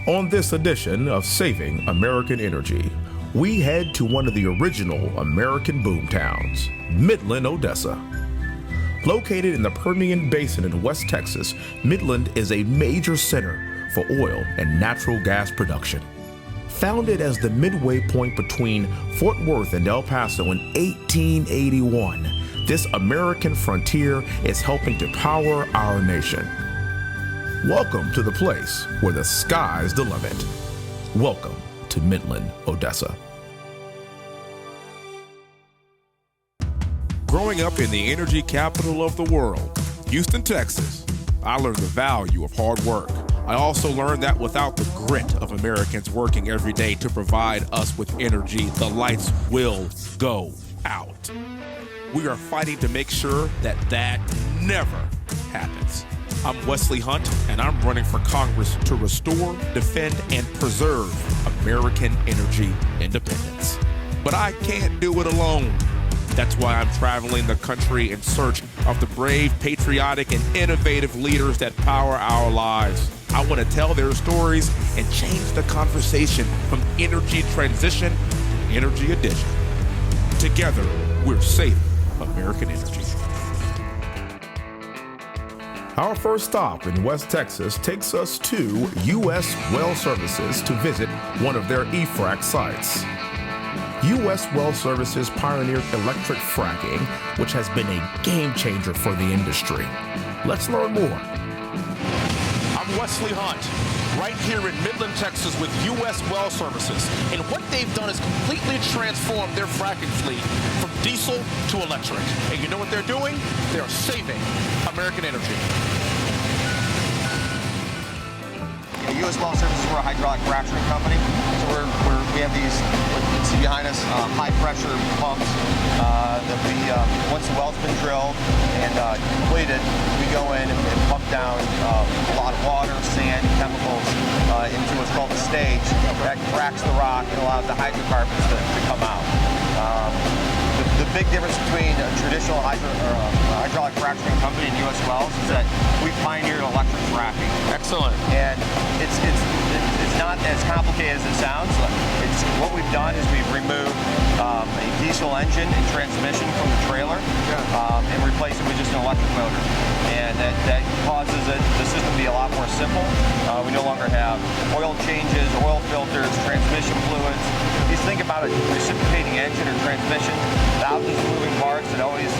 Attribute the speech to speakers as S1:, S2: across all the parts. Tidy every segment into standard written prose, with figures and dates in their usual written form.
S1: On this edition of Saving American Energy, we head to one of the original American boomtowns, Midland-Odessa. Located in the Permian Basin in West Texas, Midland is a major center for oil and natural gas production. Founded as the midway point between Fort Worth and El Paso in 1881, this American frontier is helping to power our nation. Welcome to the place where the sky's the limit. Welcome to Midland-Odessa.
S2: Growing up in the energy capital of the world, Houston, Texas, I learned the value of hard work. I also learned that without the grit of Americans working every day to provide us with energy, the lights will go out. We are fighting to make sure that that never happens. I'm Wesley Hunt, and I'm running for Congress to restore, defend, and preserve American energy independence. But I can't do it alone. That's why I'm traveling the country in search of the brave, patriotic, and innovative leaders that power our lives. I want to tell their stories and change the conversation from energy transition to energy addition. Together, we're saving American energy.
S1: Our first stop in West Texas takes us to U.S. Well Services to visit one of their e-frac sites. U.S. Well Services pioneered electric fracking, which has been a game changer for the industry. Let's learn more.
S3: I'm Wesley Hunt, right here in Midland, Texas with U.S. Well Services. And what they've done is completely transformed their fracking fleet from diesel to electric. And you know what they're doing? They're saving American energy.
S4: U.S. Well Services, we're a hydraulic fracturing company. So we have these, what you can see behind us, high pressure pumps that we, once the well's been drilled and completed, we go in and pump down a lot of water, sand, chemicals into what's called a stage. That cracks the rock and allows the hydrocarbons to come out. The big difference between a traditional hydraulic fracturing company and U.S. Wells is that we pioneered electric fracking.
S3: Excellent.
S4: And it's not as complicated as it sounds. What we've done is we've removed a diesel engine and transmission from the trailer and replaced it with just an electric motor. And that causes the system to be a lot more simple. We no longer have oil changes, oil filters, transmission fluids. If you think about a reciprocating engine or transmission, thousands of moving parts that always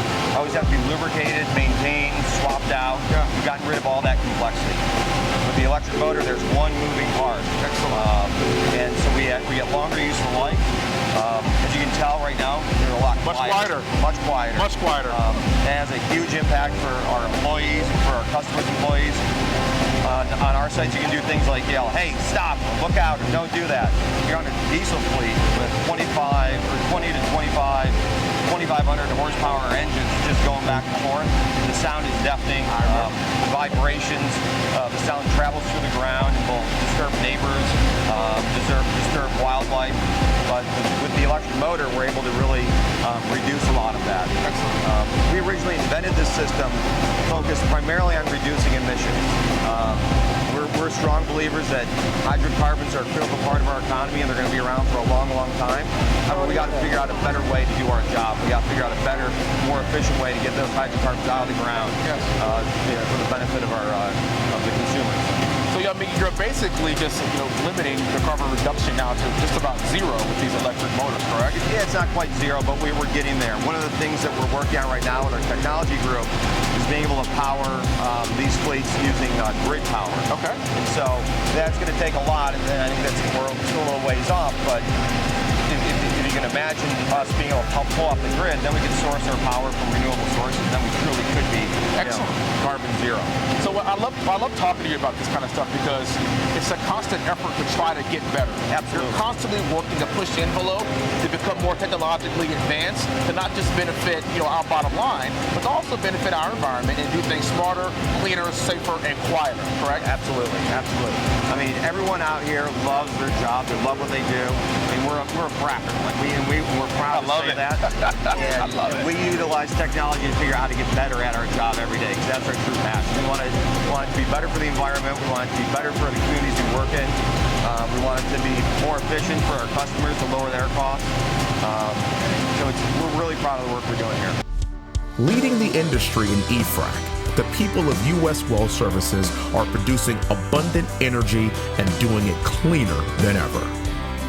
S4: have to be lubricated, maintained, swapped out. We've gotten rid of all that complexity. With the electric motor, there's one moving part. And so we get longer useful life. As you can tell right now, they're a lot quieter. Much quieter.
S3: Much quieter.
S4: It has a huge impact for our employees, for our customers' employees. On our sites, you can do things like yell, "Hey, stop! Look out! Or don't do that." You're on a diesel fleet with 20 to 25, 2,500 horsepower engines just going back and forth. The sound is deafening. Vibrations. The sound travels through the ground and will disturb neighbors, disturb wildlife. But with the electric motor, we're able to really reduce a lot of that. We originally invented this system focused primarily on reducing emissions. We're strong believers that hydrocarbons are a critical part of our economy and they're going to be around for a long, long time. However, we got to figure out a better way to do our job. We got to figure out a better, more efficient way to get those hydrocarbons out of the ground for the benefit of the consumers.
S3: So I mean, you're basically just limiting the carbon reduction now to just about zero with these electric motors, correct?
S4: Yeah, it's not quite zero, but we're getting there. One of the things that we're working on right now with our technology group is being able to power these fleets using grid power.
S3: Okay.
S4: And so that's going to take a lot, and I think we're still a little ways off, but if you can imagine us being able to help pull off the grid, then we can source our power from renewable sources, then we truly could be carbon zero.
S3: So I love talking to you about this kind of stuff because it's a constant effort to try to get better.
S4: Absolutely.
S3: You're constantly working to push the envelope to become more technologically advanced, to not just benefit our bottom line, but to also benefit our environment and do things smarter, cleaner, safer, and quieter, correct?
S4: Absolutely, absolutely. I mean, everyone out here loves their job, they love what they do. I mean, we're a fracker. We're proud to say that.
S3: I love it.
S4: We utilize technology to figure out how to get better at our job every day, because that's our true passion. We want it to be better for the environment. We want it to be better for the communities we work in. We want it to be more efficient for our customers to lower their costs. We're really proud of the work we're doing here.
S1: Leading the industry in E-Frac, the people of U.S. Well Services are producing abundant energy and doing it cleaner than ever.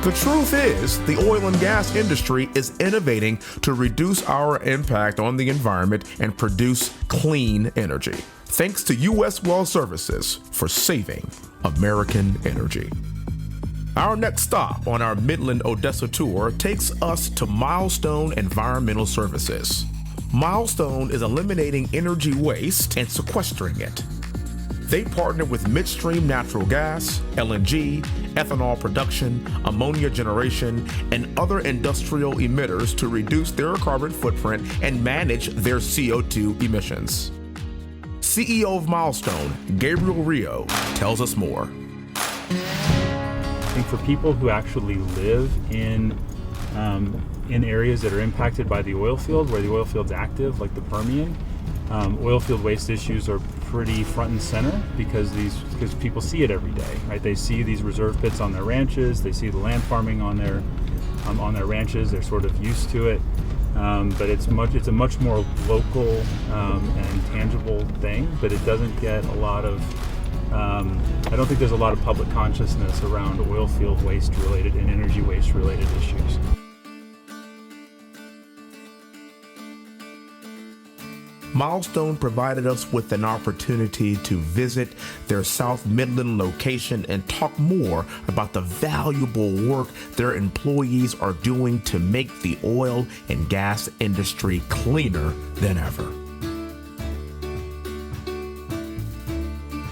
S1: The truth is, the oil and gas industry is innovating to reduce our impact on the environment and produce clean energy. Thanks to U.S. Well Services for saving American energy. Our next stop on our Midland-Odessa tour takes us to Milestone Environmental Services. Milestone is eliminating energy waste and sequestering it. They partner with midstream natural gas, LNG, ethanol production, ammonia generation, and other industrial emitters to reduce their carbon footprint and manage their CO2 emissions. CEO of Milestone, Gabriel Rio, tells us more.
S5: And for people who actually live in areas that are impacted by the oil field, where the oil field's active, like the Permian, oil field waste issues are pretty front and center because people see it every day, right? They see these reserve pits on their ranches, they see the land farming on their ranches. They're sort of used to it, but it's a much more local and tangible thing. But it doesn't get a lot of. I don't think there's a lot of public consciousness around oil field waste related and energy waste related issues.
S1: Milestone provided us with an opportunity to visit their South Midland location and talk more about the valuable work their employees are doing to make the oil and gas industry cleaner than ever.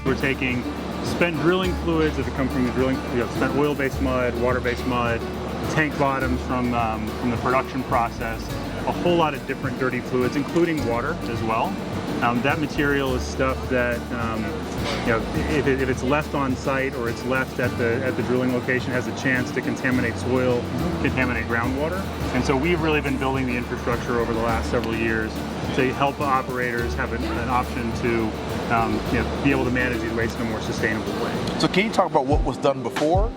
S5: We're taking spent drilling fluids that come from the drilling, spent oil-based mud, water-based mud, tank bottoms from the production process, a whole lot of different dirty fluids, including water as well. That material is stuff that, if it's left on site or it's left at the drilling location, has a chance to contaminate soil, contaminate groundwater. And so we've really been building the infrastructure over the last several years to help operators have an option to be able to manage these wastes in a more sustainable way.
S3: So can you talk about what was done before?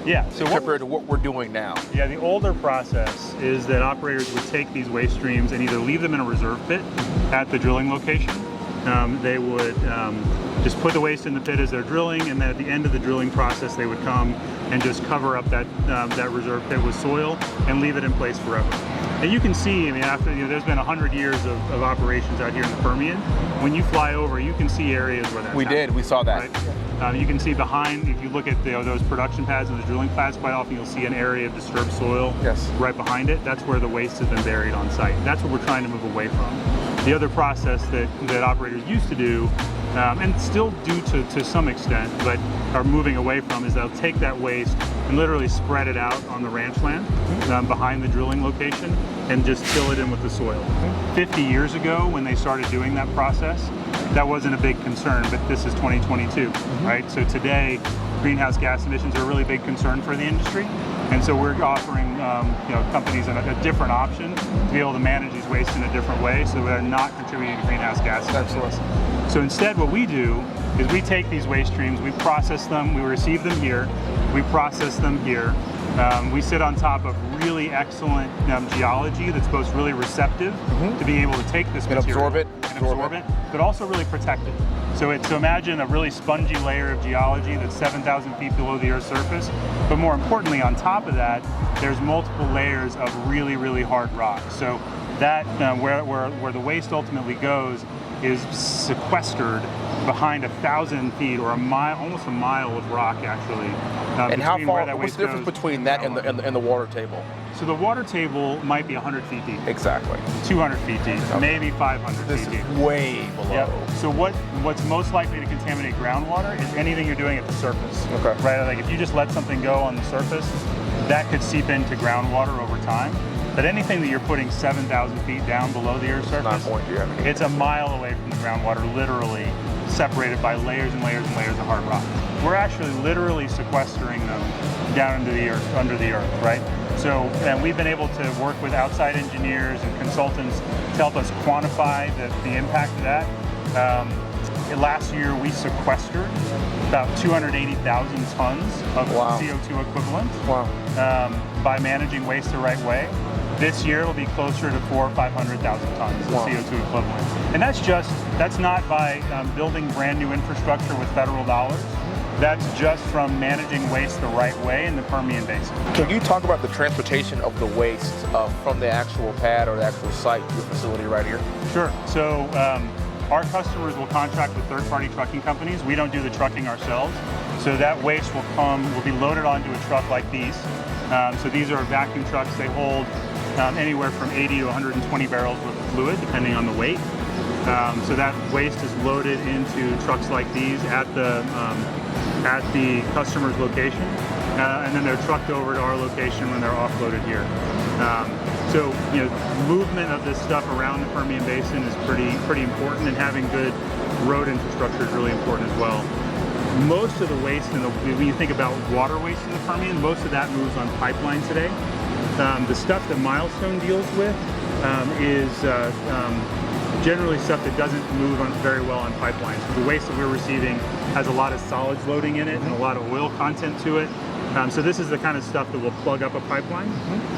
S5: Yeah. So
S3: compared to what we're doing now?
S5: Yeah, the older process is that operators would take these waste streams and either leave them in a reserve pit at the drilling location. They would just put the waste in the pit as they're drilling, and then at the end of the drilling process, they would come and just cover up that reserve pit with soil and leave it in place forever. And you can see, after there's been 100 years of operations out here in the Permian. When you fly over, you can see areas where that's happening.
S3: We saw that.
S5: Right? You can see behind, if you look at those production pads and the drilling pads, quite often you'll see an area of disturbed soil right behind it. That's where the waste has been buried on site. That's what we're trying to move away from. The other process that operators used to do, and still do to some extent, but are moving away from, is they'll take that waste and literally spread it out on the ranch land behind the drilling location and just fill it in with the soil. 50 years ago, when they started doing that process, that wasn't a big concern, but this is 2022, right? So today, greenhouse gas emissions are a really big concern for the industry. And so we're offering companies a different option to be able to manage these wastes in a different way so they're not contributing to greenhouse gas emissions. So instead what we do is we take these waste streams, we process them, we receive them here, we process them here. We sit on top of really excellent geology that's both really receptive to be able to take this material
S3: and absorb it,
S5: but also really protect it. So imagine a really spongy layer of geology that's 7,000 feet below the Earth's surface, but more importantly, on top of that, there's multiple layers of really, really hard rock. So that where the waste ultimately goes is sequestered behind 1,000 feet or a mile, almost a mile of rock, actually.
S3: And how far? What's the difference between that and the water table?
S5: So the water table might be 100 feet deep.
S3: Exactly.
S5: 200 feet deep, maybe 500 feet deep.
S3: This is way below.
S5: Yep. So what's most likely to contaminate groundwater is anything you're doing at the surface.
S3: Okay.
S5: Right. Like if you just let something go on the surface, that could seep into groundwater over time. But anything that you're putting 7,000 feet down below the Earth's surface, it's a mile away from the groundwater, literally separated by layers and layers and layers of hard rock. We're actually literally sequestering them down into the earth, under the earth, right? So, and we've been able to work with outside engineers and consultants to help us quantify the impact of that. last year we sequestered about 280,000 tons of CO2 equivalent by managing waste the right way. This year it'll be closer to 400,000 or 500,000 tons of CO2 equivalent. And that's not by building brand new infrastructure with federal dollars. That's just from managing waste the right way in the Permian Basin.
S3: Can you talk about the transportation of the waste from the actual pad or the actual site to your facility right here?
S5: Sure. So our customers will contract with third-party trucking companies. We don't do the trucking ourselves. So that waste will be loaded onto a truck like these. So these are vacuum trucks. They hold anywhere from 80 to 120 barrels worth of fluid, depending on the weight. So that waste is loaded into trucks like these at the customer's location, and then they're trucked over to our location when they're offloaded here. So, movement of this stuff around the Permian Basin is pretty important, and having good road infrastructure is really important as well. Most of the waste, when you think about water waste in the Permian, most of that moves on pipeline today. The stuff that Milestone deals with is generally stuff that doesn't move very well on pipelines. So the waste that we're receiving has a lot of solids loading in it and a lot of oil content to it. So this is the kind of stuff that will plug up a pipeline.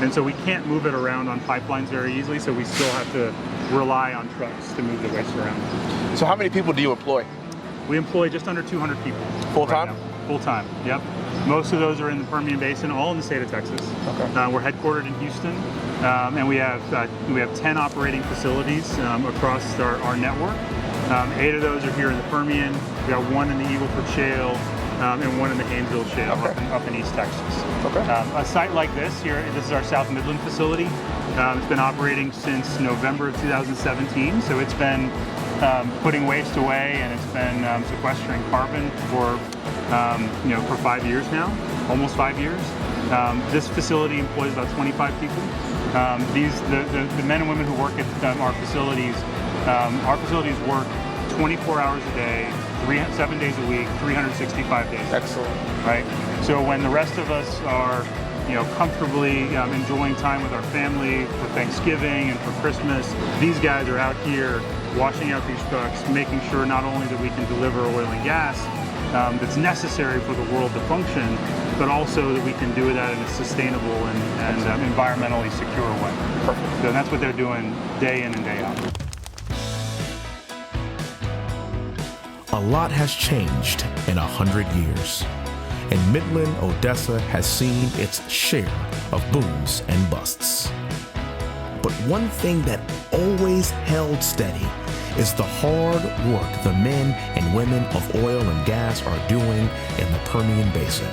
S5: And so we can't move it around on pipelines very easily, so we still have to rely on trucks to move the waste around.
S3: So how many people do you employ?
S5: We employ just under 200 people.
S3: Full-time?
S5: Right, full-time, yep. Most of those are in the Permian Basin, all in the state of Texas. Okay. We're headquartered in Houston, and we have 10 operating facilities across our network. 8 of those are here in the Permian. We got 1 in the Eagle Ford Shale, and 1 in the Haynesville Shale up in East Texas. Okay. A site like this is our South Midland facility. It's been operating since November of 2017, so it's been putting waste away, and it's been sequestering carbon for 5 years now, almost 5 years. This facility employs about 25 people. The men and women who work at our facilities work 24 hours a day, 7 days a week, 365 days.
S3: Excellent.
S5: Right? So when the rest of us are comfortably enjoying time with our family for Thanksgiving and for Christmas, these guys are out here washing out these trucks, making sure not only that we can deliver oil and gas that's necessary for the world to function, but also that we can do that in a sustainable and environmentally secure way. Perfect. So that's what they're doing day in and day out.
S1: A lot has changed in 100 years, and Midland-Odessa has seen its share of booms and busts. But one thing that always held steady is the hard work the men and women of oil and gas are doing in the Permian Basin.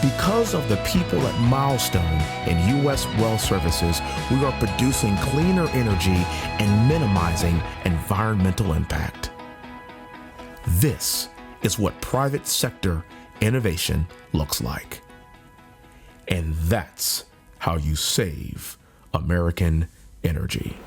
S1: Because of the people at Milestone and U.S. Well Services, we are producing cleaner energy and minimizing environmental impact. This is what private sector innovation looks like. And that's how you save American energy.